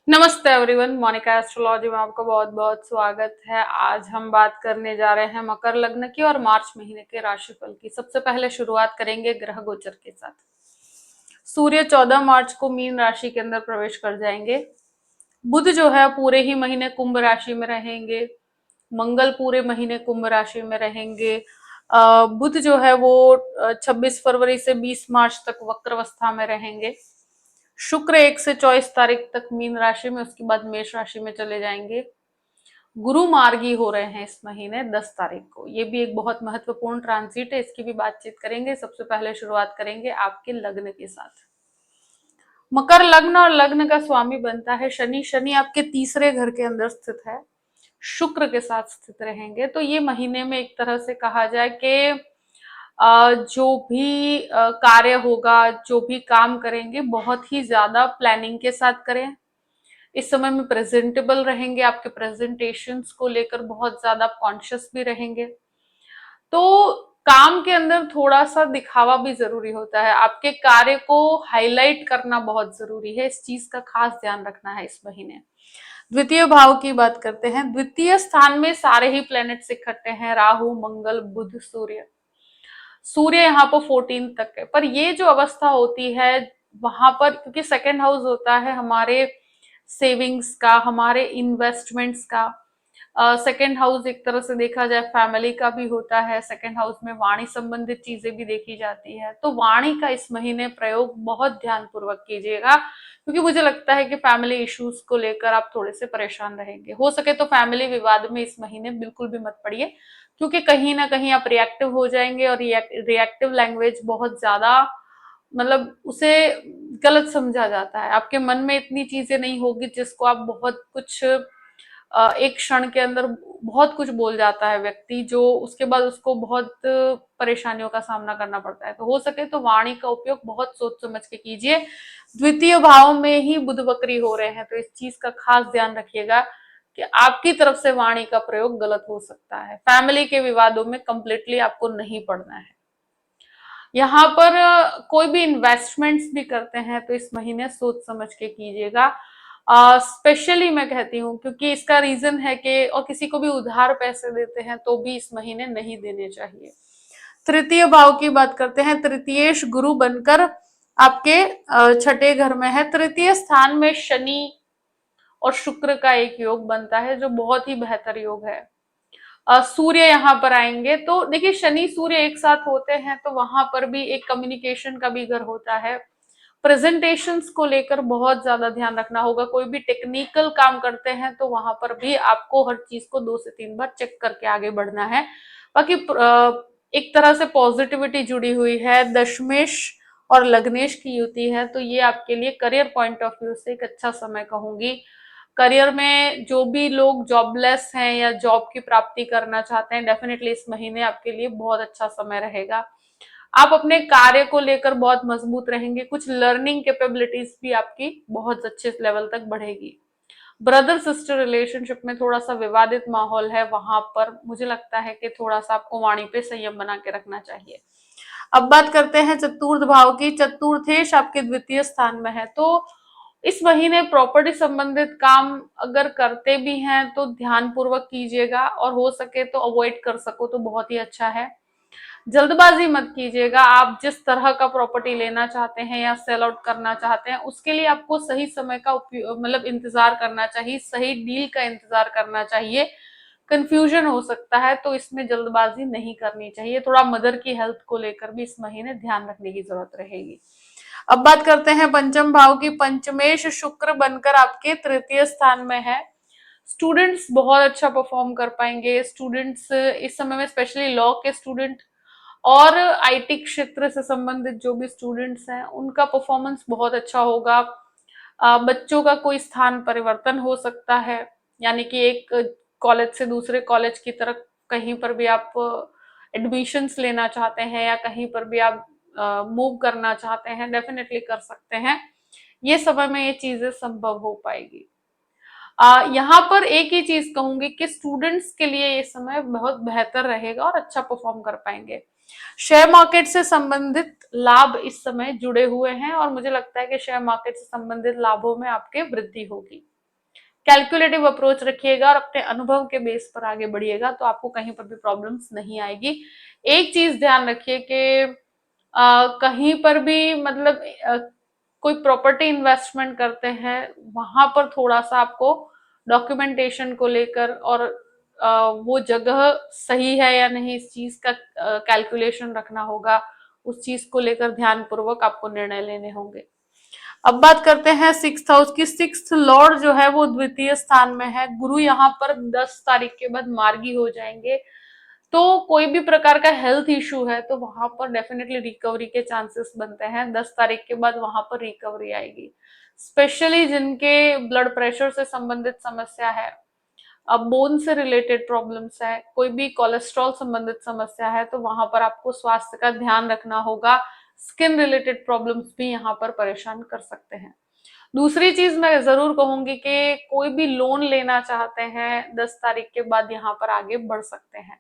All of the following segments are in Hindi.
नमस्ते एवरीवन, मोनिका एस्ट्रोलॉजी में आपका बहुत बहुत स्वागत है। आज हम बात करने जा रहे हैं मकर लग्न की और मार्च महीने के राशिफल की। सबसे पहले शुरुआत करेंगे ग्रह गोचर के साथ। सूर्य 14 मार्च को मीन राशि के अंदर प्रवेश कर जाएंगे। बुध जो है पूरे ही महीने कुंभ राशि में रहेंगे। मंगल पूरे महीने कुंभ राशि में रहेंगे। बुध जो है वो 26 फरवरी से 20 मार्च तक वक्रावस्था में रहेंगे। शुक्र 1 से 24 तारीख तक मीन राशि में, उसके बाद मेष राशि में चले जाएंगे। गुरु मार्गी हो रहे हैं इस महीने 10 तारीख को। ये भी एक बहुत महत्वपूर्ण ट्रांजिट है, इसकी भी बातचीत करेंगे। सबसे पहले शुरुआत करेंगे आपके लग्न के साथ। मकर लग्न और लग्न का स्वामी बनता है शनि। शनि आपके तीसरे घर के अंदर स्थित है, शुक्र के साथ स्थित रहेंगे। तो ये महीने में एक तरह से कहा जाए कि जो भी कार्य होगा, जो भी काम करेंगे, बहुत ही ज्यादा प्लानिंग के साथ करें। इस समय में प्रेजेंटेबल रहेंगे, आपके प्रेजेंटेशंस को लेकर बहुत ज्यादा कॉन्शियस भी रहेंगे। तो काम के अंदर थोड़ा सा दिखावा भी जरूरी होता है, आपके कार्य को हाईलाइट करना बहुत जरूरी है। इस चीज का खास ध्यान रखना है इस महीने। द्वितीय भाव की बात करते हैं। द्वितीय स्थान में सारे ही प्लैनेट्स इकट्ठे हैं, राहु मंगल बुध सूर्य। सूर्य यहाँ पर 14 तक है, पर ये जो अवस्था होती है वहां पर, क्योंकि सेकेंड हाउस होता है हमारे सेविंग्स का, हमारे इन्वेस्टमेंट्स का। सेकेंड हाउस एक तरह से देखा जाए फैमिली का भी होता है। सेकेंड हाउस में वाणी संबंधित चीजें भी देखी जाती है। तो वाणी का इस महीने प्रयोग बहुत ध्यान पूर्वक कीजिएगा, क्योंकि मुझे लगता है कि फैमिली इश्यूज को लेकर आप थोड़े से परेशान रहेंगे। हो सके तो फैमिली विवाद में इस महीने बिल्कुल भी मत पड़िए, क्योंकि कहीं ना कहीं आप रिएक्टिव हो जाएंगे। और रिएक्टिव लैंग्वेज बहुत ज्यादा, मतलब उसे गलत समझा जाता है। आपके मन में इतनी चीजें नहीं होगी जिसको आप बहुत कुछ एक क्षण के अंदर बहुत कुछ बोल जाता है व्यक्ति, जो उसके बाद उसको बहुत परेशानियों का सामना करना पड़ता है। तो हो सके तो वाणी का उपयोग बहुत सोच समझ के कीजिए। द्वितीय भाव में ही बुध वक्री हो रहे हैं, तो इस चीज का खास ध्यान रखिएगा कि आपकी तरफ से वाणी का प्रयोग गलत हो सकता है। फैमिली के विवादों में कंप्लीटली आपको नहीं पड़ना है। यहाँ पर कोई भी इन्वेस्टमेंट्स भी करते हैं तो इस महीने सोच समझ के कीजिएगा। स्पेशली मैं कहती हूँ, क्योंकि इसका रीजन है कि, और किसी को भी उधार पैसे देते हैं तो भी इस महीने नहीं देने चाहिए। तृतीय भाव की बात करते हैं। तृतीयेश गुरु बनकर आपके छठे घर में है। तृतीय स्थान में शनि और शुक्र का एक योग बनता है, जो बहुत ही बेहतर योग है। सूर्य यहाँ पर आएंगे तो देखिए, शनि सूर्य एक साथ होते हैं तो वहां पर भी एक कम्युनिकेशन का भी घर होता है। प्रेजेंटेशंस को लेकर बहुत ज्यादा ध्यान रखना होगा। कोई भी टेक्निकल काम करते हैं तो वहां पर भी आपको हर चीज को 2 से 3 बार चेक करके आगे बढ़ना है। बाकी एक तरह से पॉजिटिविटी जुड़ी हुई है। दशमेश और लग्नेश की युति है, तो ये आपके लिए करियर पॉइंट ऑफ व्यू से एक अच्छा समय कहूंगी। करियर में जो भी लोग जॉबलेस हैं या जॉब की प्राप्ति करना चाहते हैं, डेफिनेटली इस महीने आपके लिए बहुत अच्छा समय रहेगा। आप अपने कार्य को लेकर बहुत मजबूत रहेंगे। कुछ लर्निंग कैपेबिलिटीज भी आपकी बहुत अच्छे लेवल तक बढ़ेगी। ब्रदर सिस्टर रिलेशनशिप में थोड़ा सा विवादित माहौल है, वहां पर मुझे लगता है कि थोड़ा सा आपको वाणी पे संयम बना के रखना चाहिए। अब बात करते हैं चतुर्थ भाव की। चतुर्थेश आपके द्वितीय स्थान में है, तो इस महीने प्रॉपर्टी संबंधित काम अगर करते भी हैं तो ध्यान पूर्वक कीजिएगा, और हो सके तो अवॉइड कर सको तो बहुत ही अच्छा है। जल्दबाजी मत कीजिएगा। आप जिस तरह का प्रॉपर्टी लेना चाहते हैं या सेल आउट करना चाहते हैं, उसके लिए आपको सही समय का उपयोग, मतलब इंतजार करना चाहिए, सही डील का इंतजार करना चाहिए। कंफ्यूजन हो सकता है, तो इसमें जल्दबाजी नहीं करनी चाहिए। थोड़ा मदर की हेल्थ को लेकर भी इस महीने ध्यान रखने की जरूरत रहेगी। अब बात करते हैं पंचम भाव की। पंचमेश शुक्र बनकर आपके तृतीय स्थान में है। स्टूडेंट्स बहुत अच्छा परफॉर्म कर पाएंगे। स्टूडेंट्स इस समय में, स्पेशली लॉ के स्टूडेंट और आईटी क्षेत्र से संबंधित जो भी स्टूडेंट्स हैं, उनका परफॉर्मेंस बहुत अच्छा होगा। बच्चों का कोई स्थान परिवर्तन हो सकता है, यानी कि एक कॉलेज से दूसरे कॉलेज की तरफ कहीं पर भी आप एडमिशन्स लेना चाहते हैं या कहीं पर भी आप मूव करना चाहते हैं, डेफिनेटली कर सकते हैं। ये समय में ये चीजें संभव हो पाएगी। यहाँ पर एक ही चीज कहूंगी कि स्टूडेंट्स के लिए ये समय बहुत बेहतर रहेगा और अच्छा परफॉर्म कर पाएंगे। शेयर मार्केट से संबंधित लाभ इस समय जुड़े हुए हैं, और मुझे लगता है कि शेयर मार्केट से संबंधित लाभों में आपके वृद्धि होगी। कैलकुलेटिव अप्रोच रखिएगा और अपने अनुभव के बेस पर आगे बढ़िएगा, तो आपको कहीं पर भी प्रॉब्लम्स नहीं आएगी। एक चीज ध्यान रखिए कि कहीं पर भी मतलब कोई प्रॉपर्टी इन्वेस्टमेंट करते हैं, वहां पर थोड़ा सा आपको डॉक्यूमेंटेशन को लेकर और वो जगह सही है या नहीं, इस चीज का कैलकुलेशन रखना होगा। उस चीज को लेकर ध्यानपूर्वक आपको निर्णय लेने होंगे। अब बात करते हैं सिक्स्थ हाउस की। सिक्स्थ लॉर्ड जो है वो द्वितीय स्थान में है। गुरु यहाँ पर 10 तारीख के बाद मार्गी हो जाएंगे, तो कोई भी प्रकार का हेल्थ इशू है तो वहां पर डेफिनेटली रिकवरी के चांसेस बनते हैं। 10 तारीख के बाद वहां पर रिकवरी आएगी। स्पेशली जिनके ब्लड प्रेशर से संबंधित समस्या है, अब बोन से रिलेटेड प्रॉब्लम्स है, कोई भी कोलेस्ट्रॉल संबंधित समस्या है, तो वहां पर आपको स्वास्थ्य का ध्यान रखना होगा। स्किन रिलेटेड प्रॉब्लम्स भी यहाँ पर परेशान कर सकते हैं। दूसरी चीज मैं जरूर कहूंगी कि कोई भी लोन लेना चाहते हैं 10 तारीख के बाद यहाँ पर आगे बढ़ सकते हैं।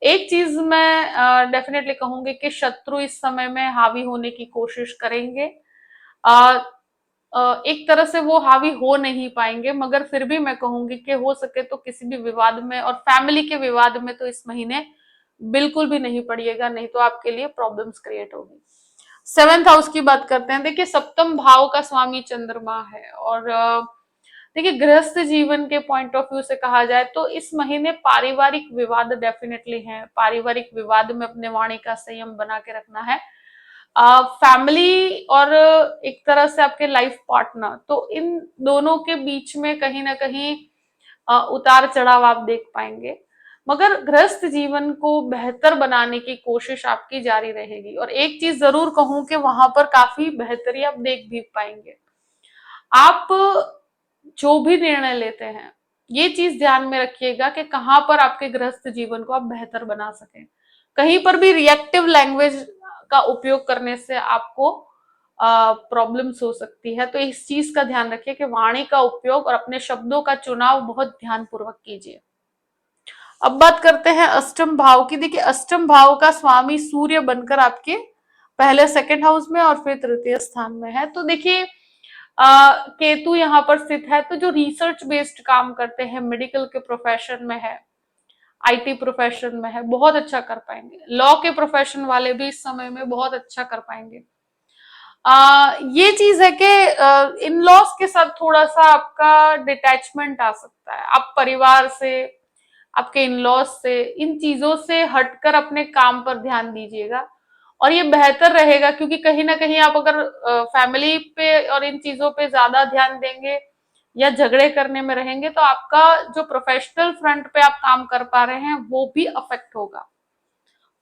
एक चीज मैं डेफिनेटली कहूंगी कि शत्रु इस समय में हावी होने की कोशिश करेंगे। एक तरह से वो हावी हो नहीं पाएंगे, मगर फिर भी मैं कहूंगी कि हो सके तो किसी भी विवाद में और फैमिली के विवाद में तो इस महीने बिल्कुल भी नहीं पड़िएगा, नहीं तो आपके लिए प्रॉब्लम्स क्रिएट होगी। सेवेंथ हाउस की बात करते हैं। देखिए, सप्तम भाव का स्वामी चंद्रमा है और देखिए, गृहस्थ जीवन के पॉइंट ऑफ व्यू से कहा जाए तो इस महीने पारिवारिक विवाद डेफिनेटली हैं। पारिवारिक विवाद में अपने वाणी का संयम बना के रखना है। फैमिली और एक तरह से आपके लाइफ पार्टनर, तो इन दोनों के बीच में कहीं ना कहीं उतार चढ़ाव आप देख पाएंगे, मगर गृहस्थ जीवन को बेहतर बनाने की कोशिश आपकी जारी रहेगी। और एक चीज जरूर कहूं कि वहां पर काफी बेहतरी आप देख भी पाएंगे। आप जो भी निर्णय लेते हैं, ये चीज ध्यान में रखिएगा कि कहां पर आपके गृहस्थ जीवन को आप बेहतर बना सकें। कहीं पर भी रिएक्टिव लैंग्वेज का उपयोग करने से आपको प्रॉब्लम्स हो सकती है, तो इस चीज का ध्यान रखिए कि वाणी का उपयोग और अपने शब्दों का चुनाव बहुत ध्यानपूर्वक कीजिए। अब बात करते हैं अष्टम भाव की। देखिए, अष्टम भाव का स्वामी सूर्य बनकर आपके पहले सेकंड हाउस में और फिर तृतीय स्थान में है। तो देखिए, केतु यहाँ पर स्थित है, तो जो रिसर्च बेस्ड काम करते हैं, मेडिकल के प्रोफेशन में है, आईटी प्रोफेशन में है, बहुत अच्छा कर पाएंगे। लॉ के प्रोफेशन वाले भी इस समय में बहुत अच्छा कर पाएंगे। ये चीज है कि इन लॉस के साथ थोड़ा सा आपका डिटैचमेंट आ सकता है। आप परिवार से, आपके इन लॉस से, इन चीजों से हटकर अपने काम पर ध्यान दीजिएगा और ये बेहतर रहेगा, क्योंकि कहीं ना कहीं आप अगर फैमिली पे और इन चीजों पे ज्यादा ध्यान देंगे या झगड़े करने में रहेंगे, तो आपका जो प्रोफेशनल फ्रंट पे आप काम कर पा रहे हैं वो भी अफेक्ट होगा।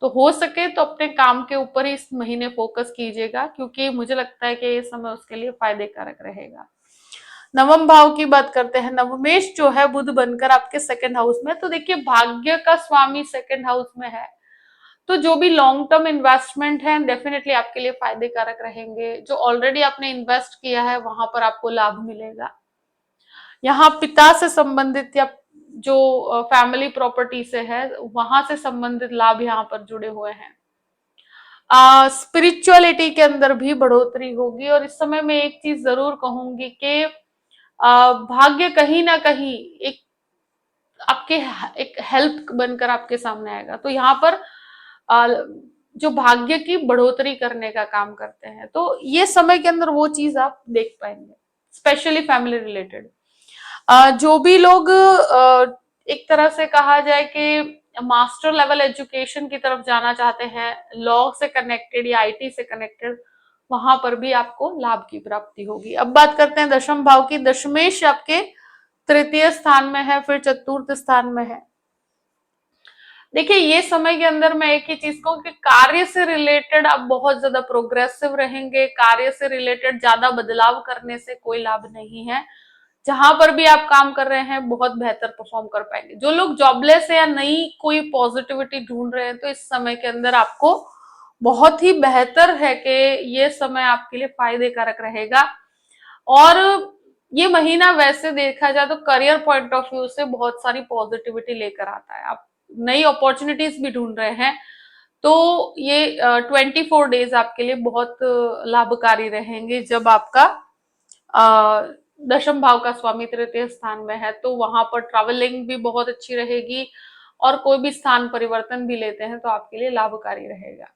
तो हो सके तो अपने काम के ऊपर ही इस महीने फोकस कीजिएगा, क्योंकि मुझे लगता है कि ये समय उसके लिए फायदे कारक रहेगा। नवम भाव की बात करते हैं। नवमेश जो है बुध बनकर आपके सेकंड हाउस में, तो देखिए, भाग्य का स्वामी सेकंड हाउस में है, तो जो भी लॉन्ग टर्म इन्वेस्टमेंट है डेफिनेटली आपके लिए फायदे कारक रहेंगे। जो ऑलरेडी आपने इन्वेस्ट किया है वहां पर आपको लाभ मिलेगा। यहाँ पिता से संबंधित या जो फैमिली प्रॉपर्टी से है वहां से संबंधित लाभ यहाँ पर जुड़े हुए हैं। स्पिरिचुअलिटी के अंदर भी बढ़ोतरी होगी। और इस समय मैं एक चीज जरूर कहूंगी कि भाग्य कहीं ना कहीं एक आपके एक हेल्प बनकर आपके सामने आएगा। तो यहाँ पर जो भाग्य की बढ़ोतरी करने का काम करते हैं, तो ये समय के अंदर वो चीज आप देख पाएंगे, स्पेशली फैमिली रिलेटेड। जो भी लोग एक तरह से कहा जाए कि मास्टर लेवल एजुकेशन की तरफ जाना चाहते हैं, लॉ से कनेक्टेड या आईटी से कनेक्टेड, वहां पर भी आपको लाभ की प्राप्ति होगी। अब बात करते हैं दशम भाव की। दशमेश आपके तृतीय स्थान में है, फिर चतुर्थ स्थान में है। देखिए, ये समय के अंदर मैं एक ही चीज कहूँ कि कार्य से रिलेटेड आप बहुत ज्यादा प्रोग्रेसिव रहेंगे। कार्य से रिलेटेड ज्यादा बदलाव करने से कोई लाभ नहीं है। जहां पर भी आप काम कर रहे हैं बहुत बेहतर परफॉर्म कर पाएंगे। जो लोग जॉबलेस है या नई कोई पॉजिटिविटी ढूंढ रहे हैं, तो इस समय के अंदर आपको बहुत ही बेहतर है कि ये समय आपके लिए फायदे कारक रहेगा। और ये महीना वैसे देखा जाए तो करियर पॉइंट ऑफ व्यू से बहुत सारी पॉजिटिविटी लेकर आता है। आप नई अपॉर्चुनिटीज भी ढूंढ रहे हैं, तो ये 24 डेज आपके लिए बहुत लाभकारी रहेंगे, जब आपका दशम भाव का स्वामी तृतीय स्थान में है, तो वहां पर ट्रैवलिंग भी बहुत अच्छी रहेगी, और कोई भी स्थान परिवर्तन भी लेते हैं तो आपके लिए लाभकारी रहेगा।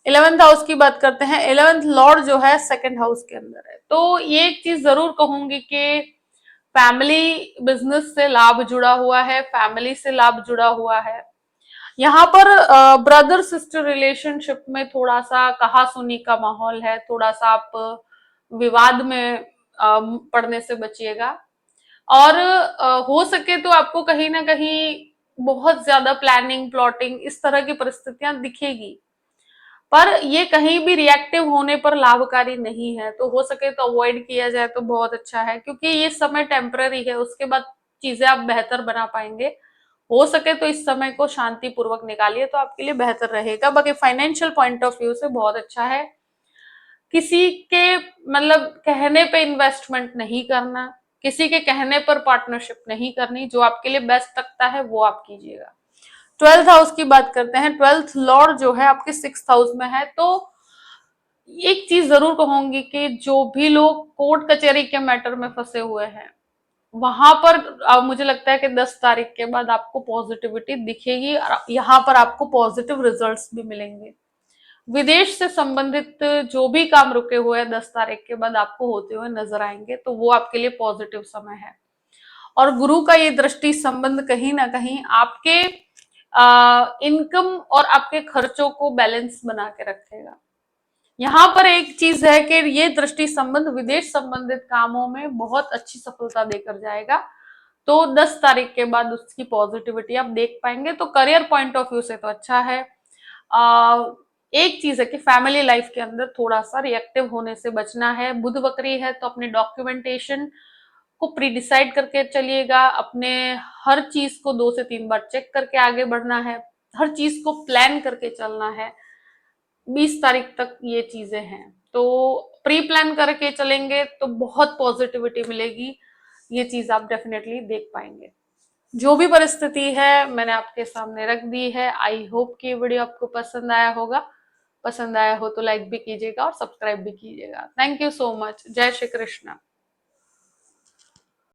11th हाउस की बात करते हैं। 11th लॉर्ड जो है सेकंड हाउस के अंदर है, तो ये एक चीज जरूर कहूंगी कि फैमिली बिजनेस से लाभ जुड़ा हुआ है, फैमिली से लाभ जुड़ा हुआ है। यहाँ पर ब्रदर सिस्टर रिलेशनशिप में थोड़ा सा कहा सुनी का माहौल है, थोड़ा सा आप विवाद में पड़ने से बचिएगा। और हो सके तो आपको कहीं ना कहीं बहुत ज्यादा प्लानिंग प्लॉटिंग इस तरह की परिस्थितियां दिखेगी, पर ये कहीं भी रिएक्टिव होने पर लाभकारी नहीं है, तो हो सके तो अवॉइड किया जाए तो बहुत अच्छा है, क्योंकि ये समय टेम्पररी है, उसके बाद चीजें आप बेहतर बना पाएंगे। हो सके तो इस समय को शांति पूर्वक निकालिए तो आपके लिए बेहतर रहेगा। बाकी फाइनेंशियल पॉइंट ऑफ व्यू से बहुत अच्छा है। किसी के मतलब कहने पे इन्वेस्टमेंट नहीं करना, किसी के कहने पर पार्टनरशिप नहीं करनी, जो आपके लिए बेस्ट लगता है वो आप कीजिएगा। 12th हाउस की बात करते हैं। 12th लॉर्ड जो है आपके 6th हाउस में है, तो एक चीज जरूर कहूंगी कि जो भी लोग कोर्ट कचहरी के मैटर में फंसे हुए हैं, वहां पर मुझे लगता है कि 10 तारीख के बाद आपको पॉजिटिविटी दिखेगी और यहाँ पर आपको पॉजिटिव रिजल्ट्स भी मिलेंगे। विदेश से संबंधित जो भी काम रुके हुए हैं 10 तारीख के बाद आपको होते हुए नजर आएंगे, तो वो आपके लिए पॉजिटिव समय है। और गुरु का ये दृष्टि संबंध कहीं ना कहीं आपके इनकम और आपके खर्चों को बैलेंस बना के रखेगा। यहाँ पर एक चीज है कि ये दृष्टि संबंध विदेश संबंधित कामों में बहुत अच्छी सफलता देकर जाएगा, तो 10 तारीख के बाद उसकी पॉजिटिविटी आप देख पाएंगे। तो करियर पॉइंट ऑफ व्यू से तो अच्छा है। आ, एक चीज है कि फैमिली लाइफ के अंदर थोड़ा सा रिएक्टिव होने से बचना है। बुध वक्री है, तो अपने डॉक्यूमेंटेशन को प्री डिसाइड करके चलिएगा। अपने हर चीज को 2 से 3 बार चेक करके आगे बढ़ना है, हर चीज को प्लान करके चलना है। 20 तारीख तक ये चीजें हैं, तो प्री प्लान करके चलेंगे तो बहुत पॉजिटिविटी मिलेगी। ये चीज आप डेफिनेटली देख पाएंगे। जो भी परिस्थिति है मैंने आपके सामने रख दी है। आई होप कि ये वीडियो आपको पसंद आया होगा। पसंद आया हो तो लाइक भी कीजिएगा और सब्सक्राइब भी कीजिएगा। Thank you so much. जय श्री कृष्ण।